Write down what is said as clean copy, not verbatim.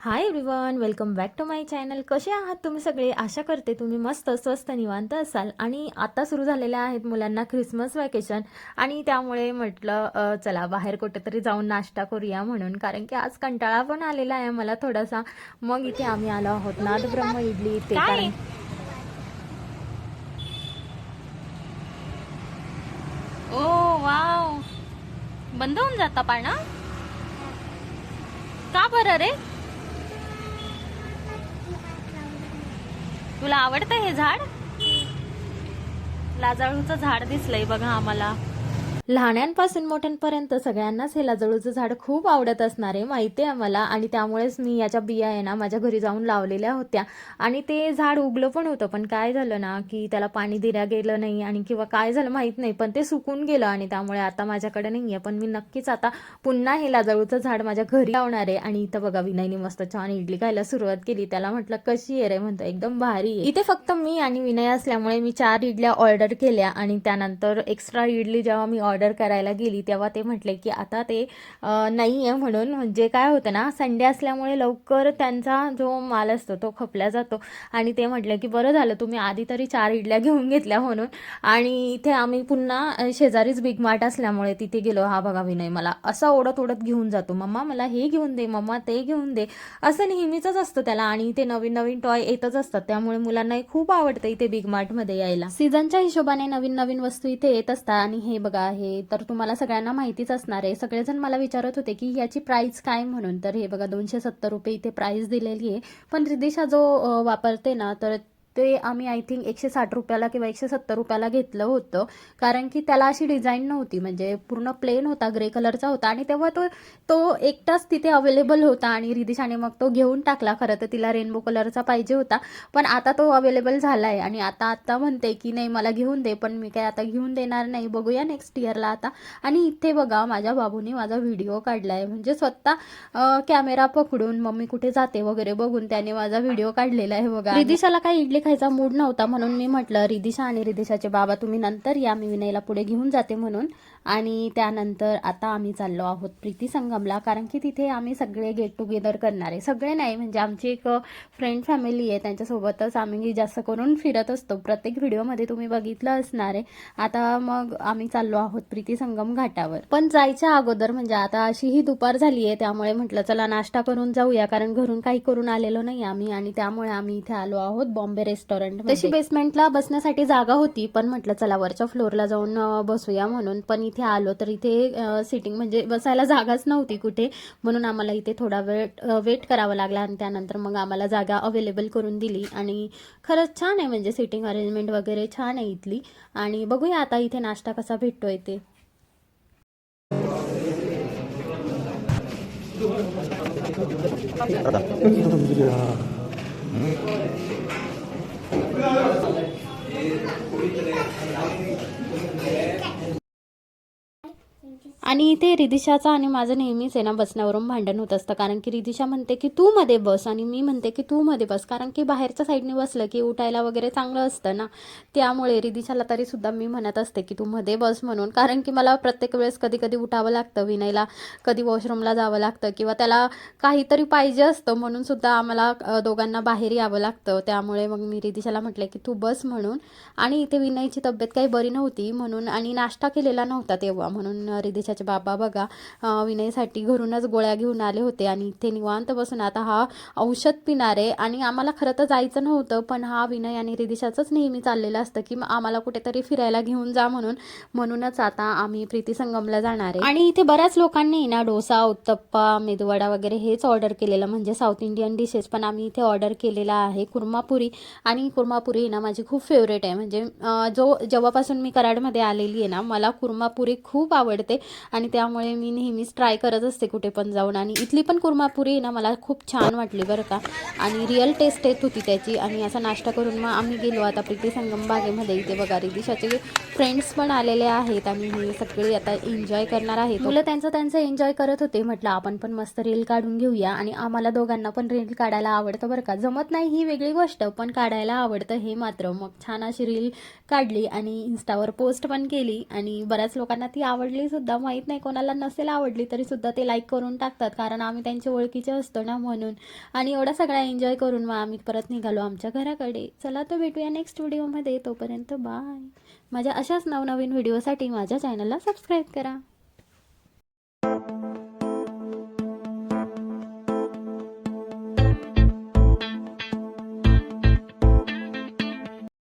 High everyone, welcome back to my channel. कसे आहात तुम्ही सगळे? आशा करते तुम्ही मस्त स्वस्त निवांत असाल. आणि आता सुरू झालेल्या आहेत मुलांना ख्रिसमस वॅकेशन आणि त्यामुळे म्हटलं चला बाहेर कुठेतरी जाऊन नाश्ता करूया म्हणून, कारण की आज कंटाळा पण आलेला आहे मला थोडासा. मग इथे आम्ही आलो आहोत नादब्रह्म इडली इथे, काय कारण ओ वाव, बंद होऊन जाता पाळणं का बरं रे? तुला आवडतं हे झाड? लाजाळूचं झाड दिसलंय बघा आम्हाला. लहान्यांपासून मोठ्यांपर्यंत सगळ्यांनाच हे लाजळूचं झाड खूप आवडत असणार आहे, माहिती आहे आम्हाला. आणि त्यामुळेच मी याच्या बिया आहे ना माझ्या घरी जाऊन लावलेल्या होत्या आणि ते झाड उगलं पण होतं. पण काय झालं ना की त्याला पाणी दिल्या गेलं नाही आणि किंवा काय झालं माहीत नाही, पण ते सुकून गेलं आणि त्यामुळे आता माझ्याकडे नाही आहे. पण मी नक्कीच आता पुन्हा हे लाजळूचं झाड माझ्या घरी लावणार आहे. आणि इथं बघा विनयने मस्त छान इडली खायला सुरुवात केली. त्याला म्हटलं कशी आहे रे, म्हणतो एकदम भारी आहे. इथे फक्त मी आणि विनय असल्यामुळे मी 4 इडल्या ऑर्डर केल्या आणि त्यानंतर एक्स्ट्रा इडली जेव्हा मी ऑर्डर करायला गेली तेव्हा ते म्हटले की आता ते नाही आहे म्हणून. म्हणजे काय होतं ना, संडे असल्यामुळे लवकर त्यांचा जो माल असतो तो खपला जातो. आणि ते म्हटले की बरं झालं तुम्ही आधी तरी 4 इडल्या घेऊन घेतल्या म्हणून. आणि इथे आम्ही पुन्हा शेजारीच बिग मार्ट असल्यामुळे तिथे गेलो. हा बघा विनय मला असा ओढत ओढत घेऊन जातो, मम्मा मला हे घेऊन दे, मम्मा ते घेऊन दे, असं नेहमीच असतं त्याला. आणि इथे नवीन नवीन टॉय येतच असतात, त्यामुळे मुलांनाही खूप आवडतं इथे बिग मार्ट मध्ये यायला. सीझनच्या हिशोबाने नवीन नवीन वस्तू इथे येत असतात. आणि हे बघा, हे तर तुम्हाला सगळ्यांना माहितीच असणार आहे. सगळेजण मला विचारत होते की याची प्राइस काय म्हणून. तर हे बघा 270 रुपये इथे प्राइस दिलेली आहे. पण रिदिशा जो वापरते ना, तर ते आम्ही आय थिंक 160 रुपयाला किंवा 170 रुपयाला घेतलं होतं. कारण की त्याला अशी डिझाईन नव्हती, म्हणजे पूर्ण प्लेन होता, ग्रे कलरचा होता. आणि तेव्हा तो तो एकटाच तिथे अवेलेबल होता आणि रिदिशाने मग तो घेऊन टाकला. खरं तर तिला रेनबो कलरचा पाहिजे होता, पण आता तो अवेलेबल झाला आहे. आणि आता म्हणते की नाही मला घेऊन दे, पण मी काय आता घेऊन देणार नाही, बघूया नेक्स्ट इयरला आता. आणि इथे बघा माझ्या बाबूने माझा व्हिडिओ काढलाय, म्हणजे स्वतः कॅमेरा पकडून मम्मी कुठे जाते वगैरे बघून त्याने माझा व्हिडिओ काढलेला आहे बघा. रिदिशाला काही इडली खायचा मूड नव्हता, म्हणून मी म्हटलं रिदिशा आणि रिदिशाचे बाबा तुम्ही नंतर या, मी विनयला पुढे घेऊन जाते म्हणून. आणि त्यानंतर आता आम्ही चाललो आहोत प्रीती संगमला, कारण की तिथे आम्ही सगळे गेट टुगेदर करणार आहे. सगळे नाही, म्हणजे आमची एक फ्रेंड फॅमिली आहे, त्यांच्यासोबतच आम्ही जास्त करून फिरत असतो. प्रत्येक व्हिडिओमध्ये तुम्ही बघितलं असणार आहे. आता मग आम्ही चाललो आहोत प्रीती संगम घाटावर. पण जायच्या अगोदर, म्हणजे आता अशी ही दुपार झाली आहे, त्यामुळे म्हटलं चला नाश्ता करून जाऊया, कारण घरून काही करून आलेलो नाही आम्ही. आणि त्यामुळे आम्ही इथे आलो आहोत बॉम्बे रेस्टॉरंट. तशी बेसमेंटला बसण्यासाठी जागा होती, पण म्हटलं चला वरच्या फ्लोअरला जाऊन बसूया म्हणून. पण इथे आलो तर इथे सिटिंग म्हणजे बसायला जागाच नव्हती कुठे, म्हणून आम्हाला इथे थोडा वेळ वेट करावा लागला. आणि त्यानंतर मग आम्हाला जागा अवेलेबल करून दिली. आणि खरंच छान आहे, म्हणजे सिटिंग अरेंजमेंट वगैरे छान आहे इथली. आणि बघूया आता इथे नाश्ता कसा भेटतोय ते. आणि इथे रिदिशाचा आणि माझं नेहमीच आहे ना बसण्यावरून भांडण होत असतं, कारण की रिदिशा म्हणते की तू मध्ये बस आणि मी म्हणते की तू मध्ये बस, कारण की बाहेरच्या साईडने बसलं की उठायला वगैरे चांगलं असतं ना. त्यामुळे रिदिशाला तरी सुद्धा मी म्हणत असते की तू मध्ये बस म्हणून, कारण की मला प्रत्येक वेळेस कधी कधी उठावं लागतं, विनयला कधी वॉशरूमला जावं लागतं किंवा त्याला काहीतरी पाहिजे असतं, म्हणून सुद्धा आम्हाला दोघांना बाहेर यावं लागतं. त्यामुळे मग मी रिदिशाला म्हटले की तू बस म्हणून. आणि इथे विनयची तब्येत काही बरी नव्हती म्हणून, आणि नाश्ता केलेला नव्हता तेव्हा, म्हणून रिदिशाचे बाबा बघा विनयसाठी घरूनच गोळ्या घेऊन आले होते. आणि इथे निवांत बसून आता हा औषध पिणार आहे. आणि आम्हाला खरं तर जायचं नव्हतं, पण हा विनय आणि रिदिशाचंच नेहमी चाललेलं असतं की आम्हाला कुठेतरी फिरायला घेऊन जा म्हणून. म्हणूनच आता आम्ही प्रीती संगमला जाणार आहे. आणि इथे बऱ्याच लोकांनी ना डोसा, उत्तप्पा, मेदूवडा वगैरे हेच ऑर्डर केलेलं, म्हणजे साऊथ इंडियन डिशेस. पण आम्ही इथे ऑर्डर केलेला आहे कुर्मापुरी. आणि कुर्मापुरी ना माझी खूप फेवरेट आहे, म्हणजे जेव्हापासून मी कराडमध्ये आलेली आहे ना, मला कुर्मापुरी खूप आवडते. आणि त्यामुळे मी नेहमीच ट्राय करत असते कुठे पण जाऊन. आणि इथली पण कुर्मापुरी ना मला खूप छान वाटली बरं का, आणि रिअल टेस्ट येत होती त्याची. आणि असा नाश्ता करून मग आम्ही गेलो आता प्रीती संगम बागेमध्ये. इथे बघा रिदिशाचे फ्रेंड्स पण आलेले आहेत आणि हे सगळे आता एन्जॉय करणार आहेत. मुलं त्यांचं एन्जॉय करत होते. म्हटलं आपण पण मस्त रील काढून घेऊया. आणि आम्हाला दोघांना पण रील काढायला आवडतं बरं का, जमत नाही ही वेगळी गोष्ट, पण काढायला आवडतं हे मात्र. मग छान अशी रील काढली आणि इन्स्टावर पोस्ट पण केली आणि बऱ्याच लोकांना ती आवडली सुद्धा, माहीत माहीत नाही कोणाला नसेल आवडली तरीसुद्धा ते लाईक करून टाकतात, कारण आम्ही त्यांच्या ओळखीचे असतो ना म्हणून. आणि एवढा सगळा एन्जॉय करून मग आम्ही परत निघालो आमच्या घराकडे. चला तर भेटूया नेक्स्ट व्हिडिओमध्ये. तोपर्यंत बाय. माझ्या अशाच नवनवीन व्हिडिओसाठी माझ्या चॅनलला सबस्क्राईब करा.